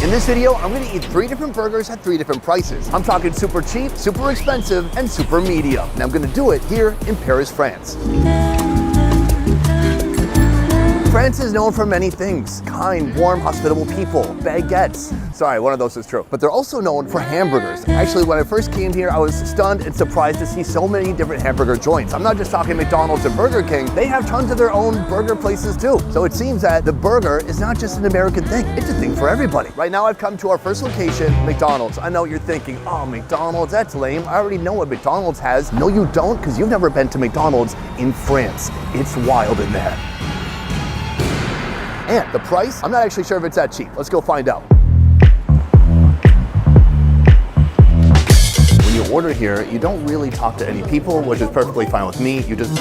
In this video, I'm gonna eat 3 different burgers at 3 different prices. I'm talking super cheap, super expensive, and super medium. And I'm gonna do it here in Paris, France. France is known for many things. Kind, warm, hospitable people, baguettes. Sorry, one of those is true. But they're also known for hamburgers. Actually, when I first came here, I was stunned and surprised to see so many different hamburger joints. I'm not just talking McDonald's and Burger King. They have tons of their own burger places too. So it seems that the burger is not just an American thing. It's a thing for everybody. Right now, I've come to our first location, McDonald's. I know what you're thinking, oh, McDonald's, that's lame. I already know what McDonald's has. No, you don't, because you've never been to McDonald's in France. It's wild in there. And the price, I'm not actually sure if it's that cheap. Let's go find out. When you order here, you don't really talk to any people, which is perfectly fine with me. You just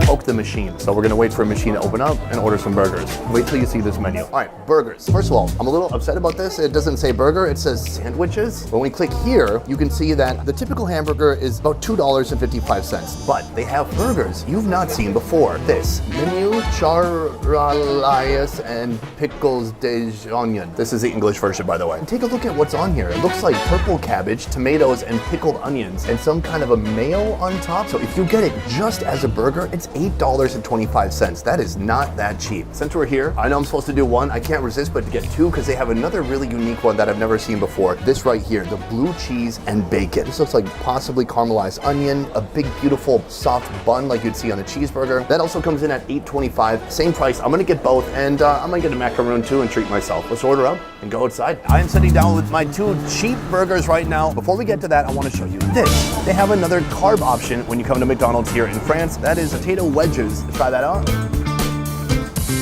poke the machine. So we're gonna wait for a machine to open up and order some burgers. Wait till you see this menu. All right, burgers. First of all, I'm a little upset about this. It doesn't say burger, it says sandwiches. When we click here, you can see that the typical hamburger is about $2.55, but they have burgers you've not seen before. This, menu charralias and pickles de onion. This is the English version, by the way. And take a look at what's on here. It looks like purple cabbage, tomatoes, and pickled onions, and some kind of a mayo on top. So if you get it just as a burger, it's $8.25. That is not that cheap. Since we're here, I know I'm supposed to do one. I can't resist but to get 2 because they have another really unique one that I've never seen before. This right here, the blue cheese and bacon. This looks like possibly caramelized onion, a big, beautiful, soft bun like you'd see on a cheeseburger. That also comes in at $8.25. Same price. I'm gonna get both, and I'm gonna get a macaroon too and treat myself. Let's order up and go outside. I am sitting down with my 2 cheap burgers right now. Before we get to that, I want to show you this. They have another carb option when you come to McDonald's here in France. That is potato wedges. Let's try that out.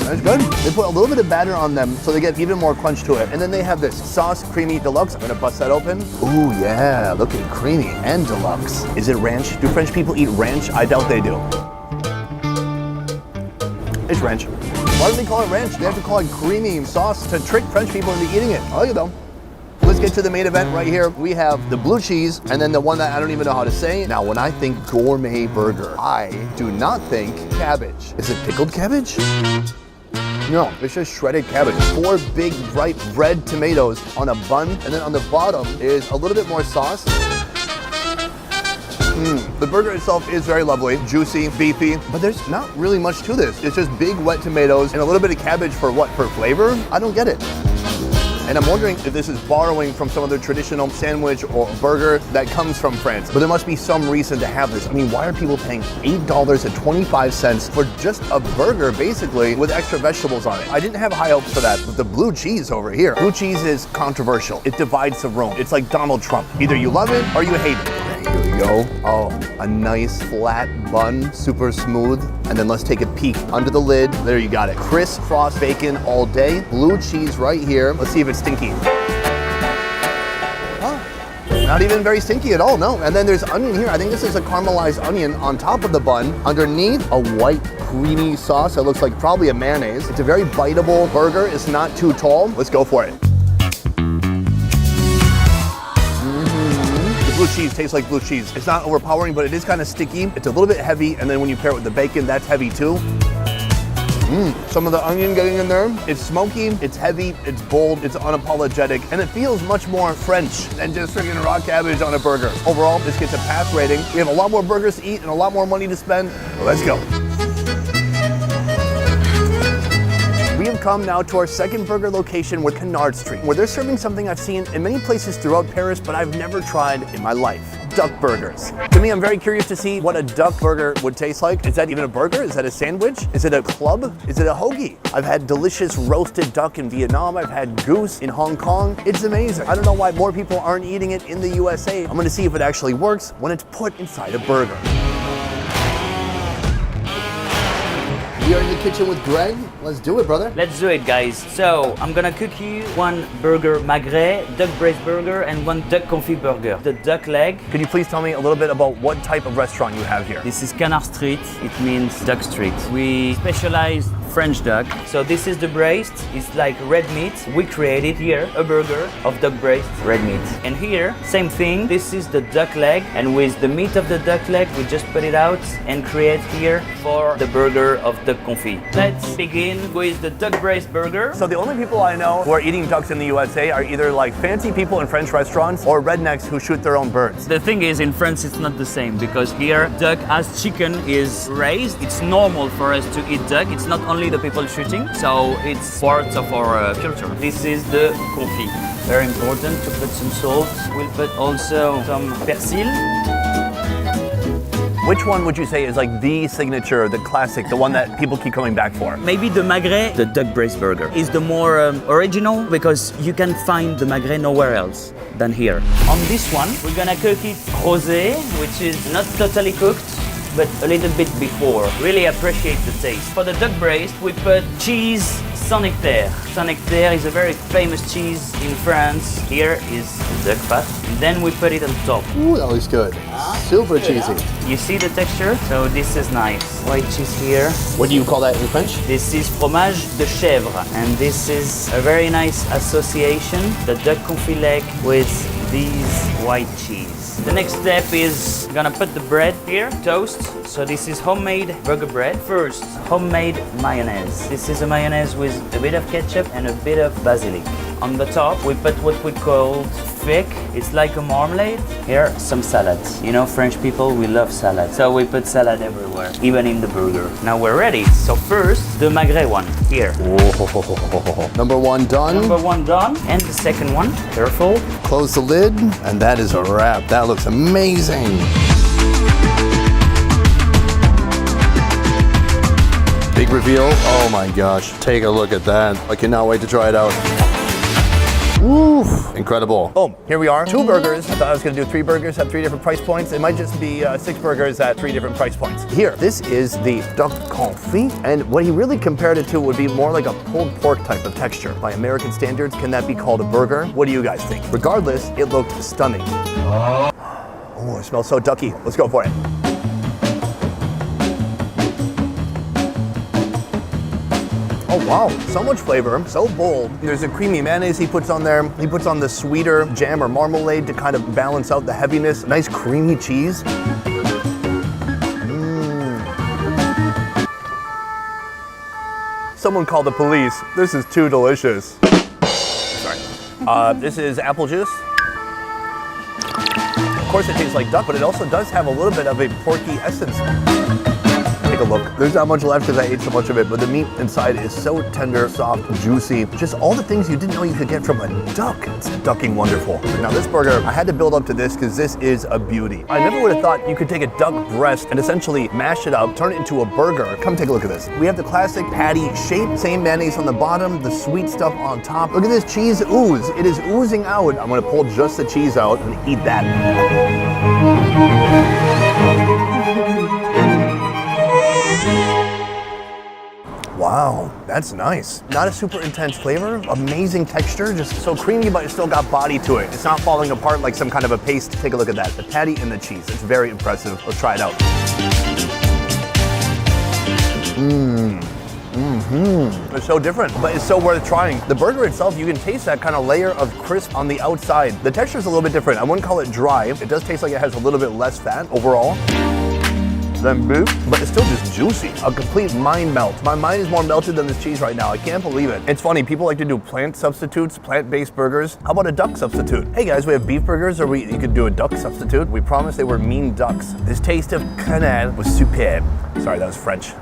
That's good. They put a little bit of batter on them so they get even more crunch to it. And then they have this sauce creamy deluxe. I'm gonna bust that open. Ooh, yeah, look at creamy and deluxe. Is it ranch? Do French people eat ranch? I doubt they do. It's ranch. Why do they call it ranch? They have to call it creamy sauce to trick French people into eating it. I like it though. Let's get to the main event right here. We have the blue cheese and then the one that I don't even know how to say. Now, when I think gourmet burger, I do not think cabbage. Is it pickled cabbage? No, it's just shredded cabbage. 4 big, bright red tomatoes on a bun, and then on the bottom is a little bit more sauce. The burger itself is very lovely, juicy, beefy, but there's not really much to this. It's just big, wet tomatoes and a little bit of cabbage for what? For flavor? I don't get it. And I'm wondering if this is borrowing from some of the traditional sandwich or burger that comes from France. But there must be some reason to have this. I mean, why are people paying $8.25 for just a burger, basically, with extra vegetables on it? I didn't have high hopes for that, but the blue cheese over here. Blue cheese is controversial. It divides the room. It's like Donald Trump. Either you love it or you hate it. Here we go. Oh, a nice flat bun, super smooth. And then let's take a peek under the lid. There you got it. Crisscross bacon all day. Blue cheese right here. Let's see if it's stinky. Oh, not even very stinky at all, no. And then there's onion here. I think this is a caramelized onion on top of the bun. Underneath, a white creamy sauce that looks like probably a mayonnaise. It's a very biteable burger. It's not too tall. Let's go for it. Blue cheese tastes like blue cheese. It's not overpowering, but it is kind of sticky. It's a little bit heavy, and then when you pair it with the bacon, that's heavy too. Some of the onion getting in there. It's smoky, it's heavy, it's bold, it's unapologetic, and it feels much more French than just freaking raw cabbage on a burger. Overall, this gets a pass rating. We have a lot more burgers to eat and a lot more money to spend. Let's go. We have come now to our second burger location with Canard Street, where they're serving something I've seen in many places throughout Paris, but I've never tried in my life. Duck burgers. To me, I'm very curious to see what a duck burger would taste like. Is that even a burger? Is that a sandwich? Is it a club? Is it a hoagie? I've had delicious roasted duck in Vietnam. I've had goose in Hong Kong. It's amazing. I don't know why more people aren't eating it in the USA. I'm gonna see if it actually works when it's put inside a burger. We are in the kitchen with Greg. Let's do it, brother. Let's do it, guys. So, I'm gonna cook you 1 burger magret, duck braised burger, and 1 duck confit burger. The duck leg. Could you please tell me a little bit about what type of restaurant you have here? This is Canard Street. It means Duck Street. We specialize French duck. So this is the braised. It's like red meat. We created here a burger of duck braised red meat. And here, same thing. This is the duck leg, and with the meat of the duck leg, we just put it out and create here for the burger of duck confit. Let's begin with the duck braised burger. So the only people I know who are eating ducks in the USA are either like fancy people in French restaurants or rednecks who shoot their own birds. The thing is, in France, it's not the same because here, duck as chicken is raised. It's normal for us to eat duck. It's not only the people shooting, so it's part of our culture. This is the confit. Very important to put some salt. We'll put also some persil. Which one would you say is like the signature, the classic, the one that people keep coming back for? Maybe the magret, the duck braised burger, is the more original because you can find the magret nowhere else than here. On this one, we're gonna cook it rosé, which is not totally cooked, but a little bit before. Really appreciate the taste. For the duck braised, we put cheese Saint-Nectaire. Saint-Nectaire is a very famous cheese in France. Here is duck fat. And then we put it on top. Ooh, that looks good. Super cheesy. You see the texture? So this is nice. White cheese here. What do you call that in French? This is fromage de chèvre. And this is a very nice association, the duck confit leg with these white cheese. The next step is gonna put the bread here, toast. So this is homemade burger bread. First, homemade mayonnaise. This is a mayonnaise with a bit of ketchup and a bit of basilic. On the top, we put what we call thick. It's like a marmalade. Here, some salad. You know, French people, we love salad. So we put salad everywhere, even in the burger. Now we're ready. So first, the magret one, here. Oh. Number one done. Number one done. And the second one, careful. Close the lid, and that is a wrap. That looks amazing. Big reveal. Oh my gosh. Take a look at that. I cannot wait to try it out. Ooh, incredible. Boom, here we are. 2 burgers. I thought I was gonna do 3 burgers at 3 different price points. It might just be 6 burgers at 3 different price points. Here, this is the duck confit, and what he really compared it to would be more like a pulled pork type of texture. By American standards, can that be called a burger? What do you guys think? Regardless, it looked stunning. Oh, it smells so ducky. Let's go for it. Oh wow, so much flavor, so bold. There's a creamy mayonnaise he puts on there. He puts on the sweeter jam or marmalade to kind of balance out the heaviness. Nice creamy cheese. Someone call the police. This is too delicious. Sorry. This is apple juice. Of course it tastes like duck, but it also does have a little bit of a porky essence. Take a look. There's not much left because I ate so much of it, but the meat inside is so tender, soft, juicy. Just all the things you didn't know you could get from a duck. It's ducking wonderful. Now this burger, I had to build up to this because this is a beauty. I never would have thought you could take a duck breast and essentially mash it up, turn it into a burger. Come take a look at this. We have the classic patty shape, same mayonnaise on the bottom, the sweet stuff on top. Look at this cheese ooze. It is oozing out. I'm gonna pull just the cheese out and eat that. Wow, that's nice. Not a super intense flavor, amazing texture, just so creamy, but it's still got body to it. It's not falling apart like some kind of a paste. Take a look at that, the patty and the cheese. It's very impressive. Let's try it out. It's so different, but it's so worth trying. The burger itself, you can taste that kind of layer of crisp on the outside. The texture is a little bit different. I wouldn't call it dry. It does taste like it has a little bit less fat overall than beef, but it's still just juicy. A complete mind melt. My mind is more melted than this cheese right now. I can't believe it. It's funny, people like to do plant substitutes, plant-based burgers. How about a duck substitute? Hey guys, we have beef burgers, or you could do a duck substitute. We promised they were mean ducks. This taste of canal was superb. Sorry, that was French.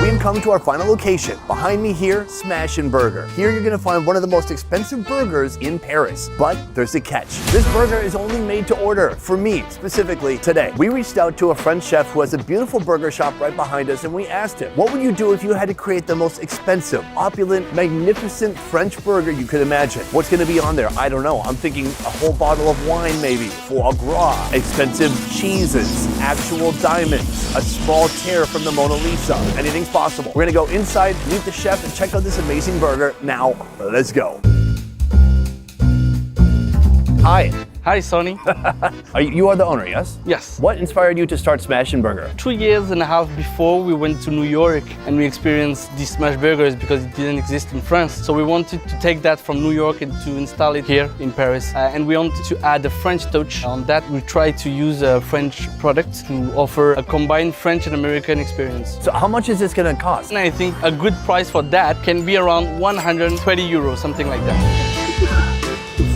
We've come to our final location. Behind me here, Smash and Burger. Here you're gonna find one of the most expensive burgers in Paris. But there's a catch. This burger is only made to order, for me, specifically today. We reached out to a French chef who has a beautiful burger shop right behind us, and we asked him, what would you do if you had to create the most expensive, opulent, magnificent French burger you could imagine? What's gonna be on there? I don't know. I'm thinking a whole bottle of wine maybe, foie gras, expensive cheeses, actual diamonds, a small tear from the Mona Lisa. Anything's possible. We're gonna go inside, meet the chef, and check out this amazing burger. Now, let's go. Hi. Hi, Sonny. You are the owner, yes? Yes. What inspired you to start Smash and Burger? 2.5 years before, we went to New York and we experienced these smash burgers because it didn't exist in France. So we wanted to take that from New York and to install it here in Paris. And we wanted to add a French touch on that. We tried to use a French product to offer a combined French and American experience. So how much is this gonna cost? And I think a good price for that can be around 120 euros, something like that.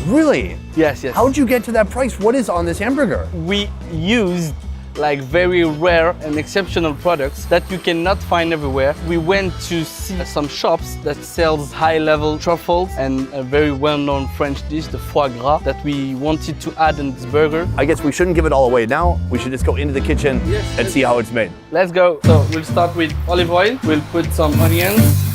Really? Yes, yes. How'd you get to that price? What is on this hamburger? We used like very rare and exceptional products that you cannot find everywhere. We went to see some shops that sells high-level truffles and a very well-known French dish, the foie gras, that we wanted to add in this burger. I guess we shouldn't give it all away now. We should just go into the kitchen and see how it's made. Let's go. So we'll start with olive oil. We'll put some onions.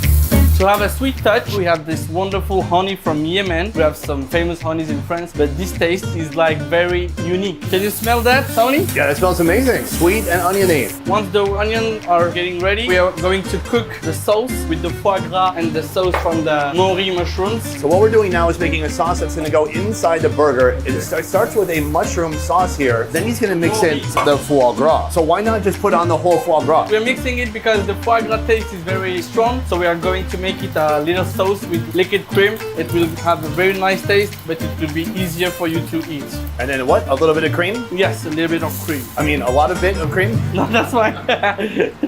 To have a sweet touch, we have this wonderful honey from Yemen. We have some famous honeys in France, but this taste is like very unique. Can you smell that, Tony? Yeah, that smells amazing. Sweet and oniony. Once the onions are getting ready, we are going to cook the sauce with the foie gras and the sauce from the nori mushrooms. So what we're doing now is making a sauce that's gonna go inside the burger. It starts with a mushroom sauce here. Then he's gonna mix in the foie gras. So why not just put on the whole foie gras? We're mixing it because the foie gras taste is very strong. So we are going to make it a little sauce with liquid cream. It will have a very nice taste, but it will be easier for you to eat. And then what? A little bit of cream? Yes, a little bit of cream. I mean, a lot of bit of cream? No, that's fine.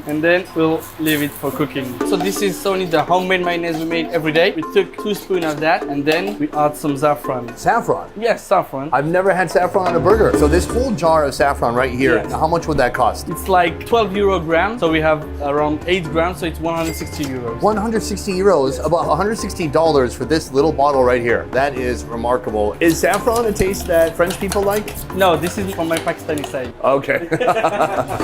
And then we'll leave it for cooking. So this is only the homemade mayonnaise we made every day. We took 2 spoons of that and then we add some saffron. Saffron? Yes, saffron. I've never had saffron on a burger. So this whole jar of saffron right here, Yes. how much would that cost? It's like 12 euro a gram. So we have around 8 grams, so it's 160 euros. 160 euros, about $160 for this little bottle right here. That is remarkable. Is saffron a taste that French people like? No, this is from my Pakistani side. Okay.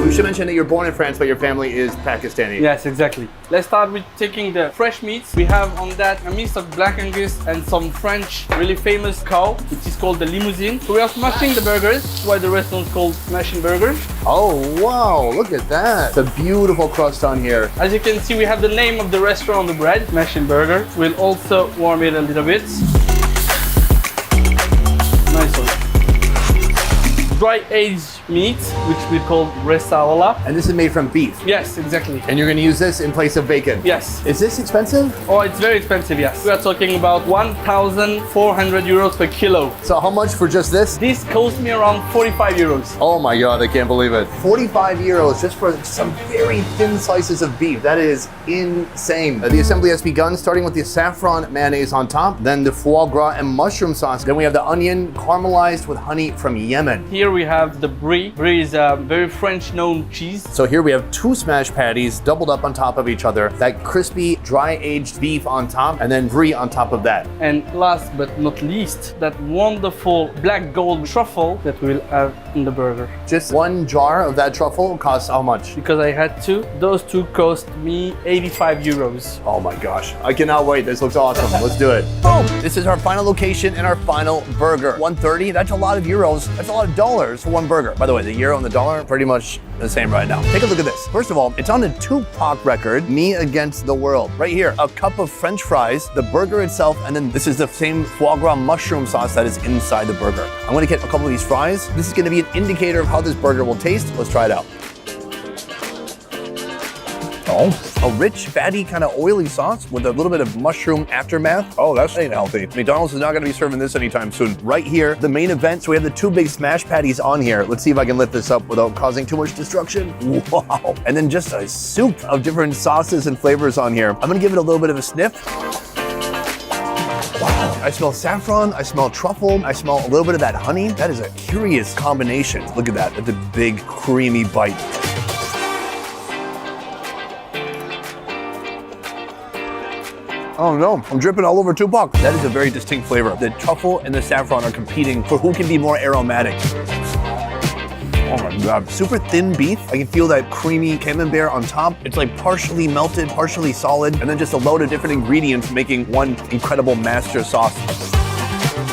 We should mention that you're born in France, but your family is Pakistani. Yes, exactly. Let's start with taking the fresh meats. We have on that a mix of black Angus and some French really famous cow, which is called the limousine. So we are smashing the burgers. That's why the restaurant is called Smashing Burgers. Oh, wow, look at that. It's a beautiful crust on here. As you can see, we have the name of the restaurant on the bread, Smashing Burger. We'll also warm it a little bit. Nice one. Dry aged meat, which we call ressaola. And this is made from beef. Yes, exactly. And you're gonna use this in place of bacon? Yes. Is this expensive? Oh, it's very expensive, yes. We are talking about 1,400 euros per kilo. So how much for just this? This cost me around 45 euros. Oh my God, I can't believe it. 45 euros just for some very thin slices of beef. That is insane. The assembly has begun, starting with the saffron mayonnaise on top, then the foie gras and mushroom sauce. Then we have the onion caramelized with honey from Yemen. Here we have the brie. Brie is a very French-known cheese. So here we have 2 smash patties doubled up on top of each other, that crispy, dry-aged beef on top, and then brie on top of that. And last but not least, that wonderful black gold truffle that we'll have in the burger. Just 1 jar of that truffle costs how much? Because I had 2, those 2 cost me 85 euros. Oh my gosh, I cannot wait. This looks awesome. Let's do it. Boom! This is our final location and our final burger. 130, that's a lot of euros. That's a lot of dollars for 1 burger. By the way, the euro and the dollar are pretty much the same right now. Take a look at this. First of all, it's on a Tupac record, Me Against the World. Right here, a cup of French fries, the burger itself, and then this is the same foie gras mushroom sauce that is inside the burger. I'm gonna get a couple of these fries. This is gonna be an indicator of how this burger will taste. Let's try it out. Oh, a rich, fatty, kind of oily sauce with a little bit of mushroom aftermath. Oh, that's ain't healthy. McDonald's is not gonna be serving this anytime soon. Right here, the main event. So we have the 2 big smash patties on here. Let's see if I can lift this up without causing too much destruction. Wow. And then just a soup of different sauces and flavors on here. I'm gonna give it a little bit of a sniff. Wow. I smell saffron, I smell truffle, I smell a little bit of that honey. That is a curious combination. Look at that, that's a big, creamy bite. Oh no, I'm dripping all over Tupac. That is a very distinct flavor. The truffle and the saffron are competing for who can be more aromatic. Oh my God, super thin beef. I can feel that creamy camembert on top. It's like partially melted, partially solid, and then just a load of different ingredients making one incredible master sauce.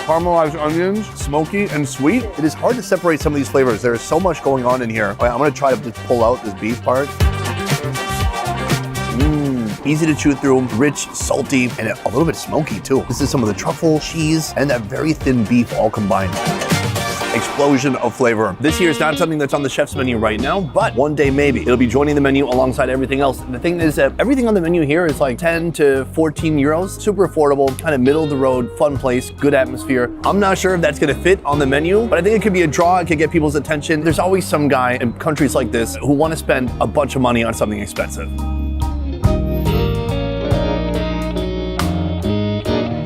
Caramelized onions, smoky and sweet. It is hard to separate some of these flavors. There is so much going on in here. I'm gonna try to just pull out this beef part. Easy to chew through, rich, salty, and a little bit smoky too. This is some of the truffle, cheese, and that very thin beef all combined. explosion of flavor. This here is not something that's on the chef's menu right now, but one day maybe. It'll be joining the menu alongside everything else. The thing is that everything on the menu here is like 10 to 14 euros. Super affordable, kind of middle of the road, fun place, good atmosphere. I'm not sure if that's gonna fit on the menu, but I think it could be a draw. It could get people's attention. There's always some guy in countries like this who want to spend a bunch of money on something expensive.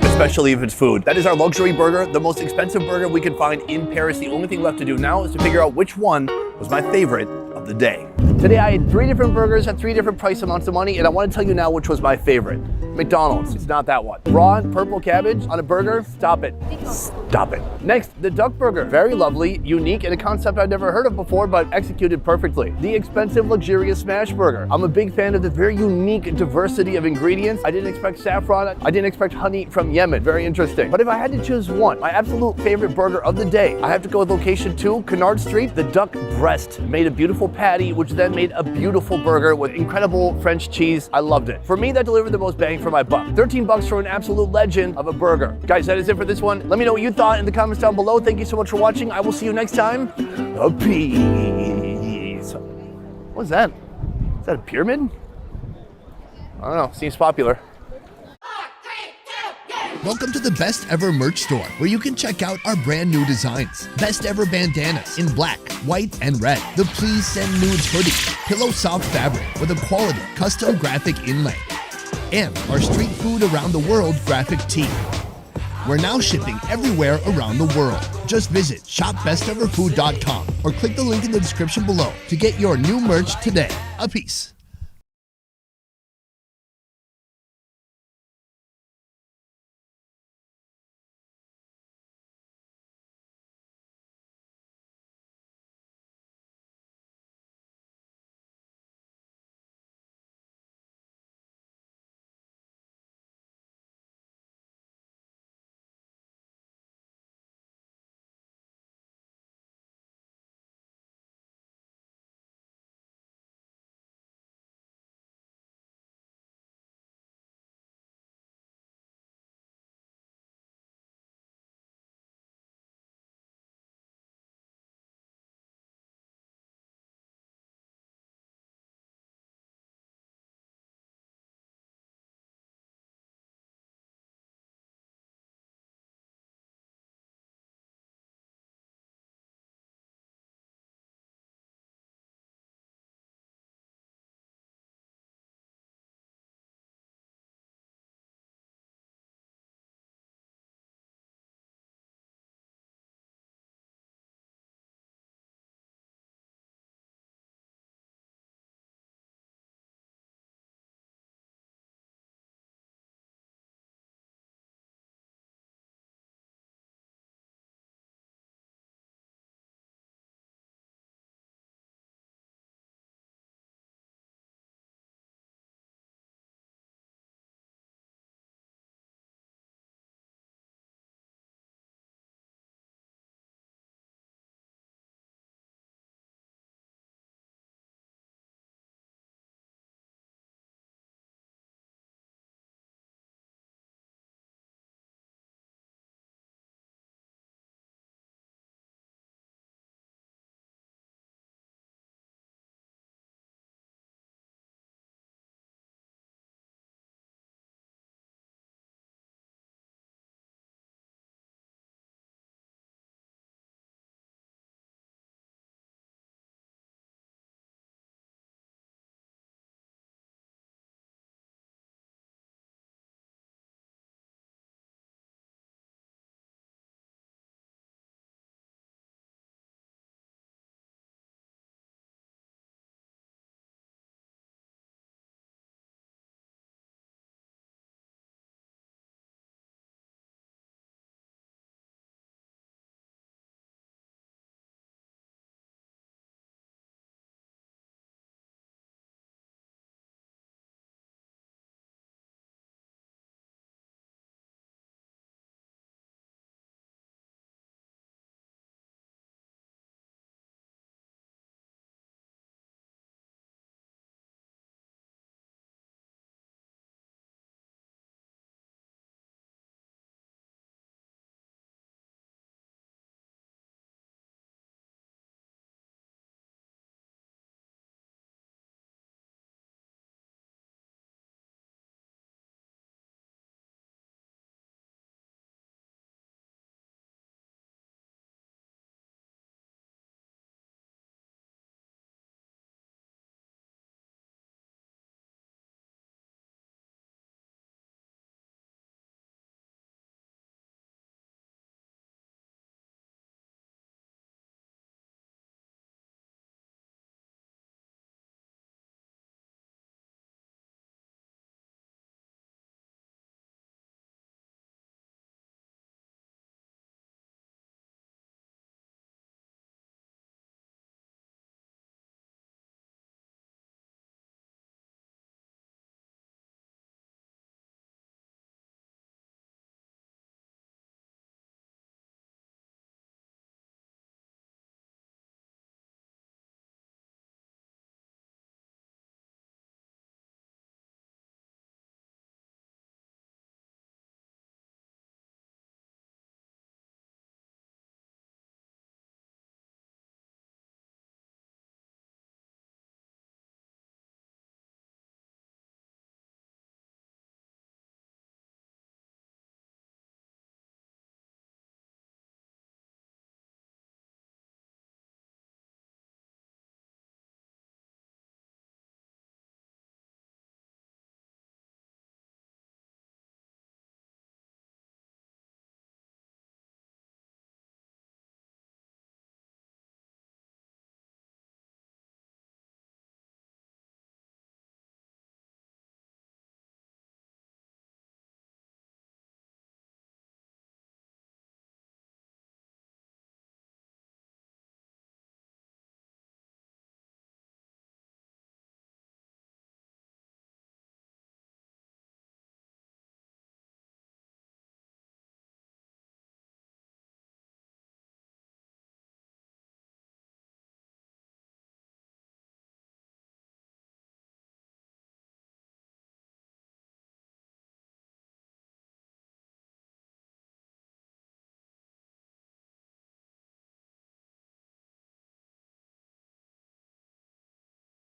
Especially if it's food. That is our luxury burger, the most expensive burger we could find in Paris. The only thing left to do now is to figure out which one was my favorite of the day. Today I had 3 different burgers at 3 different price amounts of money, and I want to tell you now which was my favorite. McDonald's, it's not that one. Raw purple cabbage on a burger, stop it. Stop it. Next, the duck burger. Very lovely, unique, and a concept I've never heard of before, but executed perfectly. The expensive, luxurious smash burger. I'm a big fan of the very unique diversity of ingredients. I didn't expect saffron. I didn't expect honey from Yemen. Very interesting. But if I had to choose one, my absolute favorite burger of the day, I have to go with location 2, Canard Street. The duck breast made a beautiful patty, which then made a beautiful burger with incredible French cheese. I loved it. For me, that delivered the most bang for my buck. $13 for an absolute legend of a burger. Guys, that is it for this one. Let me know what you thought in the comments down below. Thank you so much for watching. I will see you next time. Peace. What's that? Is that a pyramid? I don't know. Seems popular. Welcome to the Best Ever merch store, where you can check out our brand new designs. Best Ever bandanas in black, white, and red. The Please Send Nudes hoodie, pillow soft fabric with a quality custom graphic inlay. And our street food around the world graphic tee. We're now shipping everywhere around the world. Just visit shopbesteverfood.com or click the link in the description below to get your new merch today. A peace.